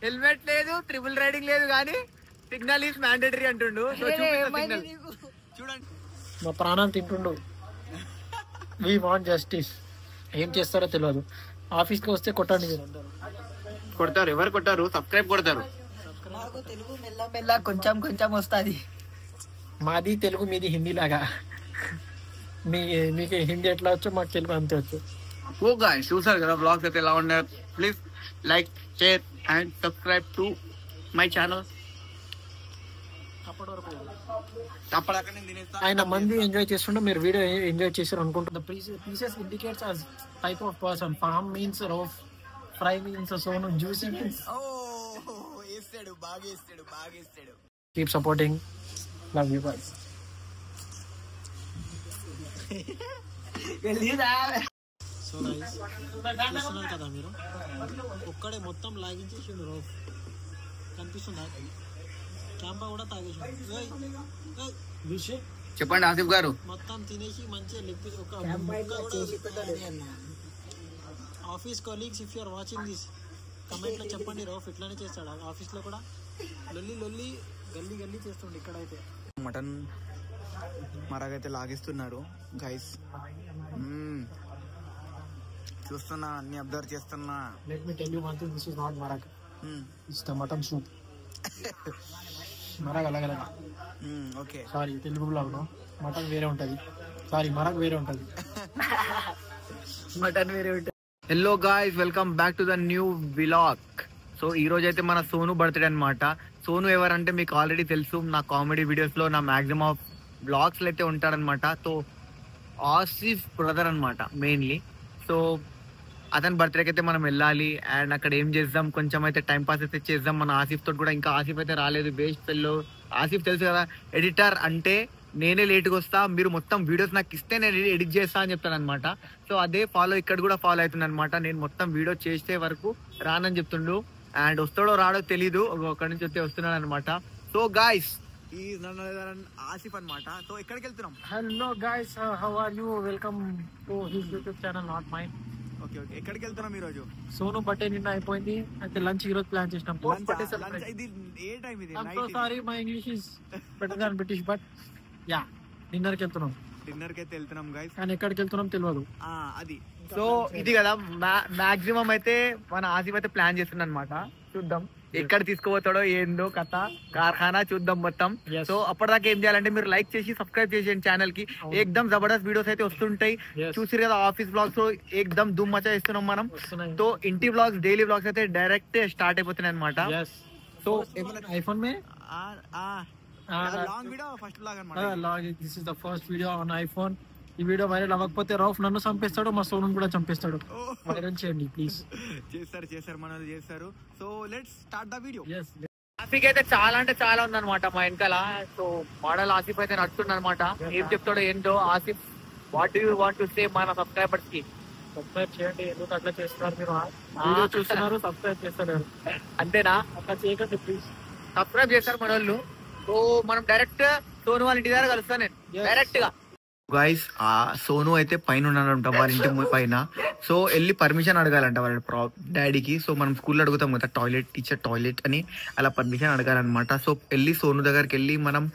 Helmet లేదు, triple riding లేదు, కానీ సిగ్నల్ ఈస్ మ్యాండేటరీ అంటుండు. చూడండి, మా ప్రాణం తింటుండు. We want justice. ఏం చేస్తారో తెలియదు. ఆఫీస్కి వస్తే కొట్టండి. కొడతారు, ఎవరు కొట్టారు? సబ్స్క్రైబ్ కొడతారు. తెలుగు మెల్ల మెల్ల కొంచెం కొంచెం వస్తుంది. మాది తెలుగు, మీది హిందీ లాగా. మీకు హిందీ ఎట్లా వచ్చో మాకు తెలుగు అంతే వచ్చు. ఓ గాయ్స్, చూసారు కదా బ్లాగ్స్ అయితే ఎలా ఉన్నారు. Please like, share and subscribe to my channel. ఆయన మంది ఎంజాయ్ చేస్తుంటే మీరు వీడియో ఎంజాయ్ చేశారు అనుకుంటున్నా. Pieces indicates as type of person. Farm means rough, fry means sonu, juicy means. Keep supporting. Love you guys. So guys, చూస్తున్నారు కదా మీరు, ఒక్కడే మొత్తం లాగించేసిండు. రోఫ్ కనిపిస్తుందా? క్యాంపా కూడా తాగేసి చెప్పండి ఆసిఫ్ గారు. మొత్తం తినేసి మంచిగా లెప్పి ఒక office colleagues, if you're watching this, comment లో చెప్పండి. రోఫ్ ఇట్లానే చేస్తాడు ఆఫీస్ లో కూడా. లొల్లి లొల్లి గల్లీ గల్లీ చేస్తుండే. ఇక్కడైతే మటన్ మరగైతే లాగిస్తున్నారు గైస్. చూస్తున్నా, అన్ని అబ్జర్వ్ చేస్తున్నా. Let me tell you one thing, this is not marag, it's the mutton soup. Marag అలగలగా. ఓకే, సారీ, తెలుగు బ్లాగ్ లో మటన్ వేరే ఉంటది. సారీ, మరగ వేరే ఉంటది, మటన్ వేరే ఉంటుంది. Hello guys, welcome back to the new vlog. So ఈ రోజు అయితే మన సోను బర్త్డే అనమాట. సోను ఎవరంటే మీకు ఆల్రెడీ తెలుసు, నా కామెడీ వీడియోస్ లో, నా మాక్సిమం ఆఫ్ బ్లాగ్స్ లో అయితే ఉంటాడనమాట. సో ఆసిఫ్ బ్రదర్ అనమాట మెయిన్లీ. సో అతని బర్త్డేకి అయితే మనం వెళ్ళాలి. అండ్ అక్కడ ఏం చేద్దాం, కొంచెం అయితే టైం పాస్ అయితే చేద్దాం మన ఆసిఫ్ తోటి కూడా. ఇంకా ఆసిఫ్ అయితే రాలేదు, వేస్ట్ ఫెల్లో. ఆసిఫ్ తెలుసు కదా, ఎడిటర్ అంటే నేనే లేట్గా వస్తా, మీరు మొత్తం వీడియోస్ నాకు ఇస్తే నేను ఎడిట్ చేస్తా అని చెప్తాను అనమాట. సో అదే ఫాలో ఇక్కడ కూడా ఫాలో అవుతుంది అనమాట. నేను మొత్తం వీడియో చేసే వరకు రానని చెప్తుండు. అండ్ వస్తాడో రాడో తెలీదు, అక్కడి నుంచి వస్తే వస్తున్నాడు అనమాట. సో గాయ్స్, ఈ ఆసిఫ్ అనమాట. సో ఎక్కడికి వెళ్తున్నాం? Hello guys, how are you? Welcome to his YouTube channel, not mine. Okay okay, ఎక్కడికి వెళ్తున్నాం ఈ రోజు? సోను బర్త్డే నిన్న అయిపోయింది, అయితే లంచ్ ఈ రోజు ప్లాన్ చేసినాం. Sorry, my English is better than British, but yeah, dinner కి వెళ్తున్నాం. డిన్నర్ కి అయితే వెళ్తున్నాం గైస్, కానీ ఎక్కడికి వెళ్తున్నాం తెలియదు. అది సో ఇది కదా మాక్సిమం అయితే మన ఆసిఫ్ అయితే ప్లాన్ చేస్తున్నా అనమాట. చూద్దాం ఎక్కడ తీసుకుపోతాడో, ఏందో కథ, కార్ఖానా చూద్దాం మొత్తం. సో అప్పటిదాకా ఏం చేయాలంటే మీరు లైక్ చేసి సబ్స్క్రైబ్ చేసేయండి ఛానల్ కి. ఏకదమ్ జబర్దస్త్ వీడియోస్ అయితే వస్తుంటాయి. చూసిరు కదా ఆఫీస్ బ్లాగ్స్, ఏకదమ్ ధూమ్ మచా ఇస్తున్నాం మనం. సో ఇంటి బ్లాగ్స్, డైలీ బ్లాగ్స్ అయితే డైరెక్ట్ స్టార్ట్ అయిపోతున్నాయి అనమాట. సో ఐఫోన్ మే లాంగ్ వీడియో ఫస్ట్ బ్లాగ్ అనమాట. This is the first video on iPhone. ఈ వీడియో వైరల్ అవ్వకపోతే రౌఫ్ నన్ను చంపేస్తాడు, మా సోను కూడా చంపేస్తాడు. వైరల్ చేయండి ప్లీజ్. చేస్తారు మనల్ని చేస్తారు. So let's start the video. Asif అయితే చాలా అంటే చాలా ఉందన్నమాట మా వెనకాల. సో మోడల్ ఆసిఫ్ అయితే నడుస్తుంది అనమాట. ఏం చెప్తాడో ఏంటో Asif. What do you want to say మన సబ్స్క్రైబర్స్ కి? సబ్స్క్రైబ్ చేయండి. ఎందుకు అట్లా చేస్తున్నారు మీరు? వీడియో చూస్తున్నారు, సబ్స్క్రైబ్ చేస్తారు అంతేనా? అట్లా చేయకండి ప్లీజ్. సబ్స్క్రైబ్ చేస్తారు మన వాళ్ళు. సో మనం డైరెక్ట్ సోను వాళ్ళ ఇంటి దగ్గర కలుస్తాను నేను డైరెక్ట్ గా. గైస్, ఆ సోను అయితే పైన ఉన్నాడంట వాళ్ళ ఇంటి పైన. సో వెళ్ళి పర్మిషన్ అడగాలంట వాళ్ళ డాడీకి. సో మనం స్కూల్లో అడుగుతాం కదా, టాయిలెట్ టీచర్ టాయిలెట్ అని, అలా పర్మిషన్ అడగాలన్నమాట. సో వెళ్ళి సోను దగ్గరికి వెళ్ళి మనం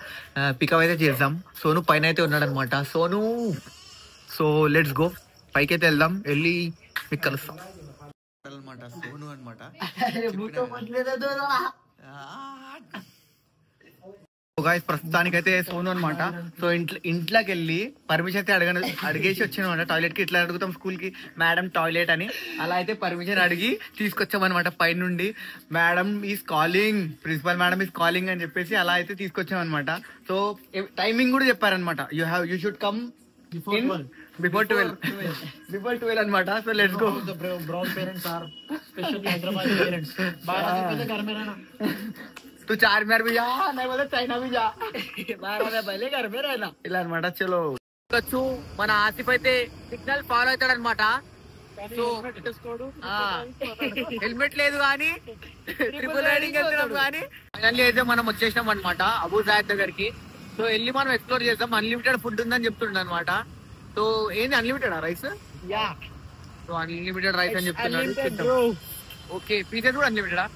పికప్ అయితే చేద్దాం. సోను పైన అయితే ఉన్నాడనమాట. సోను, సో లెట్స్ గో, పైకి అయితే వెళ్దాం. వెళ్ళి మీకు కలుస్తాం అనమాట. సోను అనమాట. ప్రస్తుతానికి అయితే సోను అనమాట. సో ఇంట్లోకి వెళ్ళి పర్మిషన్ అయితే అడిగేసి వచ్చానమాట. టాయిలెట్ కి ఇట్లా అడుగుతాం స్కూల్ కి, మేడం టాయిలెట్ అని. అలా అయితే పర్మిషన్ అడిగి తీసుకొచ్చామన్నమాట పైనుండి. Madam is calling, principal madam is calling అని చెప్పేసి అలా అయితే తీసుకొచ్చామన్నమాట. సో టైమింగ్ కూడా చెప్పారనమాట, యూ షుడ్ కమ్ బిఫోర్ 12 అనమాట. So let's go. Brown parents are specially Hyderabad parents. बाहर से घर में रहना. तू चारमीनार भी जा, नहीं बोले चाइना भी जा, पहले घर में रहना ఇలా అనమాట. చలో వచ్చు. మన ఆసిఫ్ అయితే సిగ్నల్ ఫాలో అవుతాడు అనమాట. సో హెల్మెట్ లేదు కానీ ట్రిపుల్ రైడింగ్ వెళ్తున్నాం కానీ ఫైనల్లీ అయితే మనం వచ్చేసినాం అనమాట అబూ జాయద్ దగ్గరికి. సో వెళ్ళి మనం ఎక్స్ప్లోర్ చేద్దాం. అన్లిమిటెడ్ ఫుడ్ ఉందని చెప్తుండ అనమాట. సో ఏంది unlimited rice? So unlimited rice అని చెప్తున్నాడు. ఓకే, పీసెస్ కూడా అన్లిమిటెడా?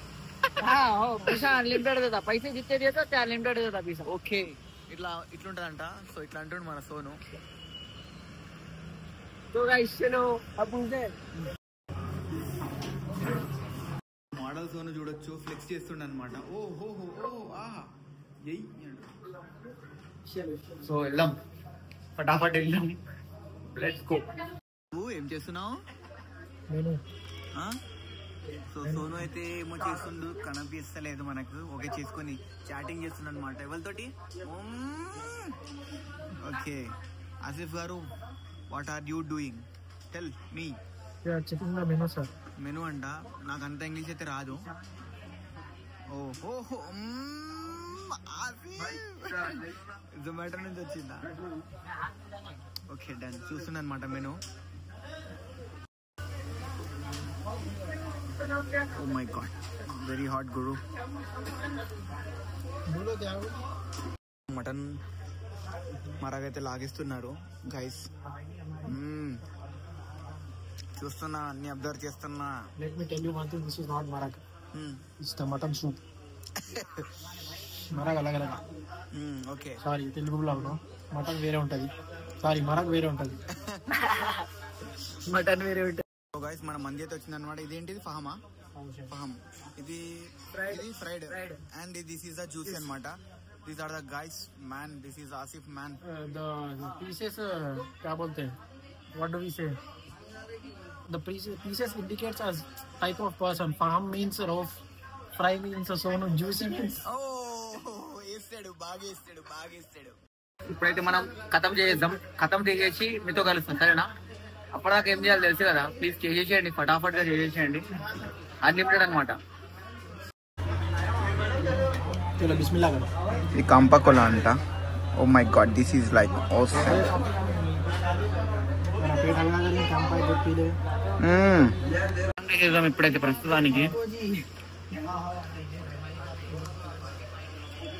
पिसा अनलिमिटेड देता पैसे जितने देता ते अनलिमिटेड देता पिसा ఓకే ఇట్లుంటదంట. సో ఇట్లా అంటుండు మన సోను. तो गाइस चलो अब मुझे మోడల్ సోను చూడొచ్చు, ఫ్లెక్స్ చేస్తుండ అనమాట. సో వెళ్దాం, ఫటాఫట్ వెళ్దాం. Let's go. ఏం చేస్తున్నావు? సో సోను అయితే ఏమో చేస్తుండు, కనిపిస్తలేదు మనకు. ఓకే, చేసుకొని చాటింగ్ చేస్తుండ అనమాట. ఎవరితోటి? Okay, Asif garu, what are you doing? Tell me. Menu sir menu అంట. నాకు అంత ఇంగ్లీష్ అయితే రాదు. ఓహో, జొమాటో నుంచి వచ్చిందా? Okay, done. చూస్తున్నా అనమాట menu. Oh my god, very hot గురు. మటన్ మరగైతే లాగిస్తున్నారు గైస్. చూస్తున్నా, అన్ని అబ్జర్వ్ చేస్తున్నా. let me tell you one thing, this is not marag, it's the mutton soup. మరగ అలాగ ఓకే, సారీ తెలుగులో మటన్ వేరే ఉంటది, సారీ మరగ్ వేరే ఉంటది, మటన్ వేరే ఉంటది. గైస్ మన మంది అయితే వచ్చింది అనమాట. ఇదేంటిది? ఫహమా? ఫహమ్. ఇది fried and this is the juicy అనమాట. These are the guys man. This is Asif man. the pieces क्या बोलते हैं, what do we say, the pieces indicates as type of person. Faham means raw, fry means sonu, juicy means వేస్తాడు, బాగా వేస్తాడు. ఇప్పుడైతే మనం ఖతం చేసేద్దాం. ఖతం చేసేసి మీతో కలుస్తాం, సరేనా? అప్పటిదాకా ఏం చేయాలి తెలుసు కదా. ప్లీజ్ చేసేసేయండి, ఫటాఫట్ గా చేసేసేయండి. అన్లిమిటెడ్ అనమాట. चलो बिस्मिल्लाह करो. ఇది కంపకోలా అంట. Oh my god, this is like awesome. मेरा पेट हल्का करके काम पाए तो पी ले. చేద్దాం ఇప్పుడైతే ప్రస్తుతానికి.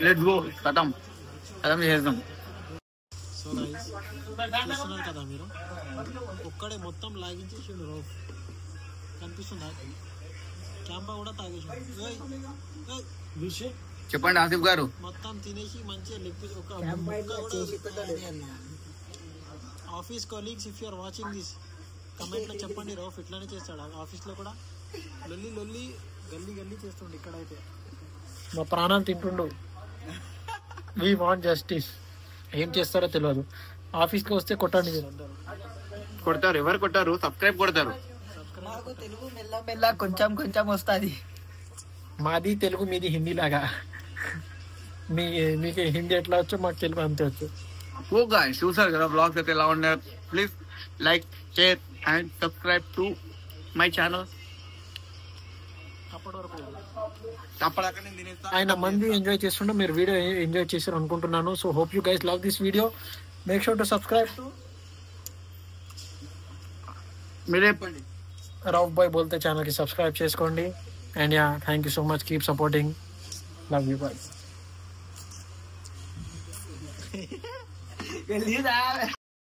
Let's go. ఖతం చేసేద్దాం. సో గైస్ చూస్తున్నారు కదా మీరు, ఒక్కడే మొత్తం లాగించేసిండు రోఫ్. కనిపిస్తుందా? క్యాంపా కూడా తాగేసిండు. విషయం చెప్పండి ఆసిఫ్ గారు. మొత్తం తినేసి మంచిగా లెగ్ ఒక office colleagues, if you're watching this, comment లో చెప్పండి. రోఫ్ ఇట్లానే చేస్తాడు ఆఫీస్ లో కూడా. లొల్లి గల్లీ చేస్తుండు. ఇక్కడైతే మా ప్రాణం తింటుండు. We want justice. ఏం చేస్తారో తెలియదు. ఆఫీస్కి వస్తే కొట్టండి. కొడతారు. ఎవరు కొట్టారు? సబ్స్క్రైబ్ కొడతారు. మాకు తెలుగు మెల్ల కొంచెం వస్తుంది. మాది తెలుగు, మీది హిందీ లాగా. మీకు హిందీ ఎట్లా వచ్చో మాకు తెలుగు అంతే వచ్చు. ఓ గాయ్స్, చూసారు కదా బ్లాగ్స్ అయితే ఎలా ఉన్నారు. Please like, share and subscribe to my channel. అప్పటి వరకు అప్పటిదాకా నేను తినేస్తా. ఆయన మంది ఎంజాయ్ చేస్తుండే, మీరు వీడియో ఎంజాయ్ చేశారు అనుకుంటున్నాను. So hope you guys love this video. Make sure to subscribe to మీరే చెప్పండి. రావ్ బాయ్ బోల్తే ఛానల్ కి సబ్స్క్రైబ్ చేసుకోండి. And yeah, thank you so much. Keep supporting. Love you bye.